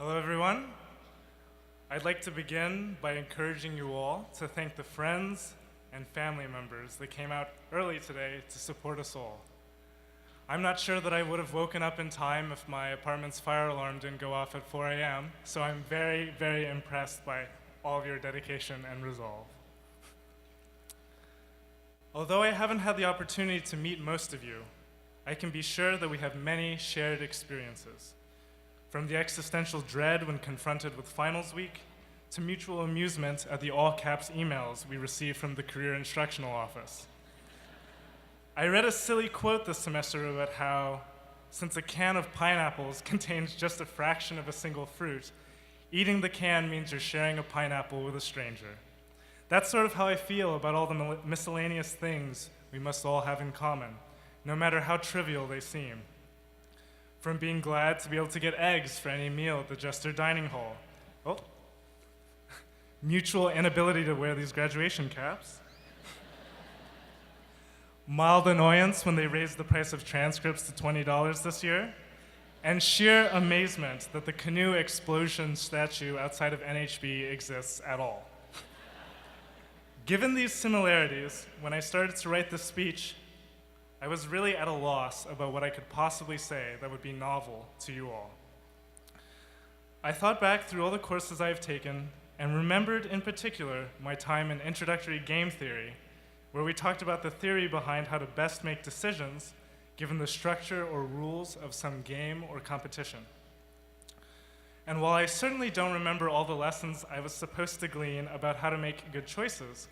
Hello, everyone. I'd like to begin by encouraging you all to thank the friends and family members that came out early today to support us all. I'm not sure that I would have woken up in time if my apartment's fire alarm didn't go off at 4 a.m., so I'm very, very impressed by all of your dedication and resolve. Although I haven't had the opportunity to meet most of you, I can be sure that we have many shared experiences. From the existential dread when confronted with finals week, to mutual amusement at the all-caps emails we received from the Career Instructional Office. I read a silly quote this semester about how, since a can of pineapples contains just a fraction of a single fruit, eating the can means you're sharing a pineapple with a stranger. That's sort of how I feel about all the miscellaneous things we must all have in common, no matter how trivial they seem. From being glad to be able to get eggs for any meal at the Jester Dining Hall. Oh, mutual inability to wear these graduation caps. Mild annoyance when they raised the price of transcripts to $20 this year. And sheer amazement that the canoe explosion statue outside of NHB exists at all. Given these similarities, when I started to write this speech, I was really at a loss about what I could possibly say that would be novel to you all. I thought back through all the courses I have taken and remembered in particular my time in introductory game theory, where we talked about the theory behind how to best make decisions given the structure or rules of some game or competition. And while I certainly don't remember all the lessons I was supposed to glean about how to make good choices,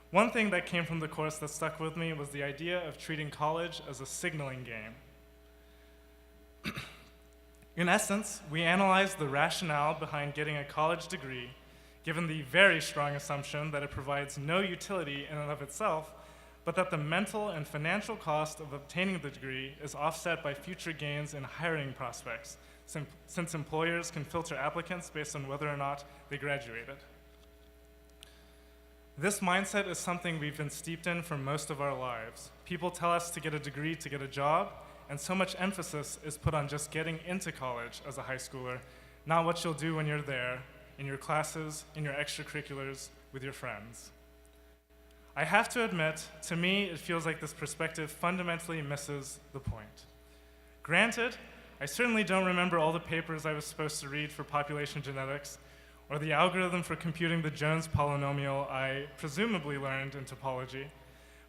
one thing that came from the course that stuck with me was the idea of treating college as a signaling game. In essence, we analyzed the rationale behind getting a college degree, given the very strong assumption that it provides no utility in and of itself, but that the mental and financial cost of obtaining the degree is offset by future gains in hiring prospects, since employers can filter applicants based on whether or not they graduated. This mindset is something we've been steeped in for most of our lives. People tell us to get a degree to get a job, and so much emphasis is put on just getting into college as a high schooler, not what you'll do when you're there, in your classes, in your extracurriculars, with your friends. I have to admit, to me, it feels like this perspective fundamentally misses the point. Granted, I certainly don't remember all the papers I was supposed to read for population genetics, or the algorithm for computing the Jones polynomial I presumably learned in topology,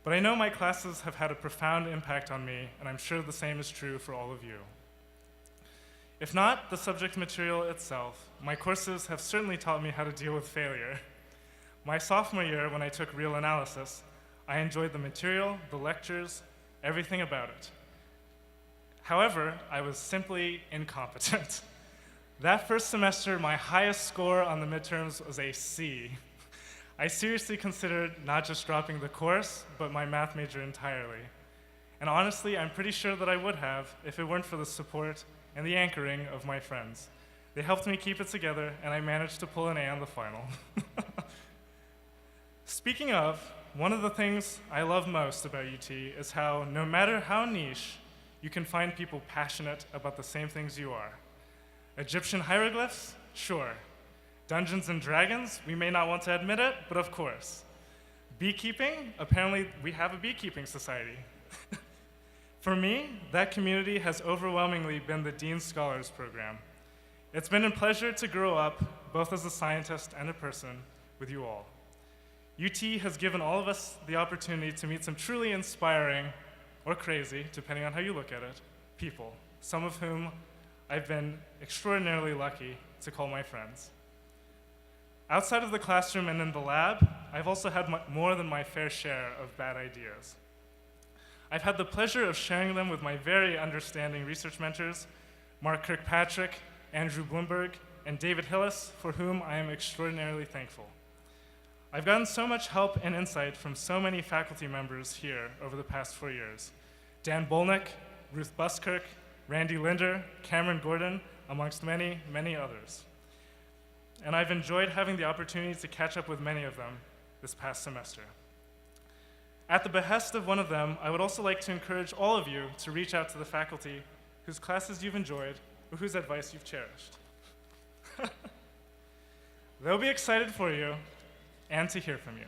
but I know my classes have had a profound impact on me, and I'm sure the same is true for all of you. If not the subject material itself, my courses have certainly taught me how to deal with failure. My sophomore year, when I took real analysis, I enjoyed the material, the lectures, everything about it. However, I was simply incompetent. That first semester, my highest score on the midterms was a C. I seriously considered not just dropping the course, but my math major entirely. And honestly, I'm pretty sure that I would have if it weren't for the support and the anchoring of my friends. They helped me keep it together, and I managed to pull an A on the final. Speaking of, one of the things I love most about UT is how, no matter how niche, you can find people passionate about the same things you are. Egyptian hieroglyphs? Sure. Dungeons and Dragons? We may not want to admit it, but of course. Beekeeping? Apparently, we have a beekeeping society. For me, that community has overwhelmingly been the Dean Scholars Program. It's been a pleasure to grow up, both as a scientist and a person, with you all. UT has given all of us the opportunity to meet some truly inspiring, or crazy, depending on how you look at it, people, some of whom I've been extraordinarily lucky to call my friends. Outside of the classroom and in the lab, I've also had more than my fair share of bad ideas. I've had the pleasure of sharing them with my very understanding research mentors, Mark Kirkpatrick, Andrew Bloomberg, and David Hillis, for whom I am extraordinarily thankful. I've gotten so much help and insight from so many faculty members here over the past 4 years. Dan Bolnick, Ruth Buskirk, Randy Linder, Cameron Gordon, amongst many, many others. And I've enjoyed having the opportunity to catch up with many of them this past semester. At the behest of one of them, I would also like to encourage all of you to reach out to the faculty whose classes you've enjoyed or whose advice you've cherished. They'll be excited for you and to hear from you.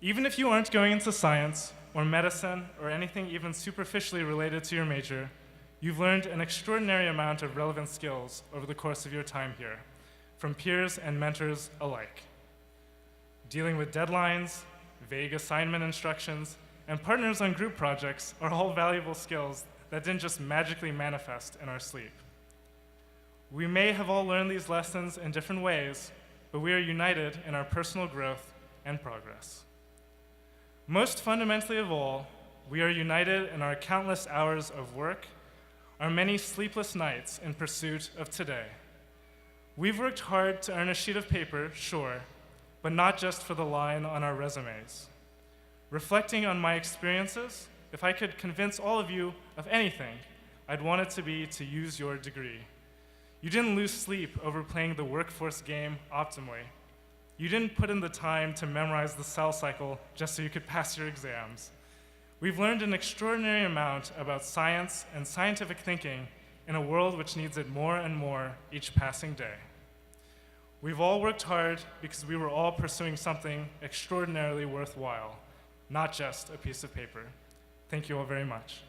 Even if you aren't going into science or medicine or anything even superficially related to your major, you've learned an extraordinary amount of relevant skills over the course of your time here, from peers and mentors alike. Dealing with deadlines, vague assignment instructions, and partners on group projects are all valuable skills that didn't just magically manifest in our sleep. We may have all learned these lessons in different ways, but we are united in our personal growth and progress. Most fundamentally of all, we are united in our countless hours of work, our many sleepless nights in pursuit of today. We've worked hard to earn a sheet of paper, sure, but not just for the line on our resumes. Reflecting on my experiences, if I could convince all of you of anything, I'd want it to be to use your degree. You didn't lose sleep over playing the workforce game optimally. You didn't put in the time to memorize the cell cycle just so you could pass your exams. We've learned an extraordinary amount about science and scientific thinking in a world which needs it more and more each passing day. We've all worked hard because we were all pursuing something extraordinarily worthwhile, not just a piece of paper. Thank you all very much.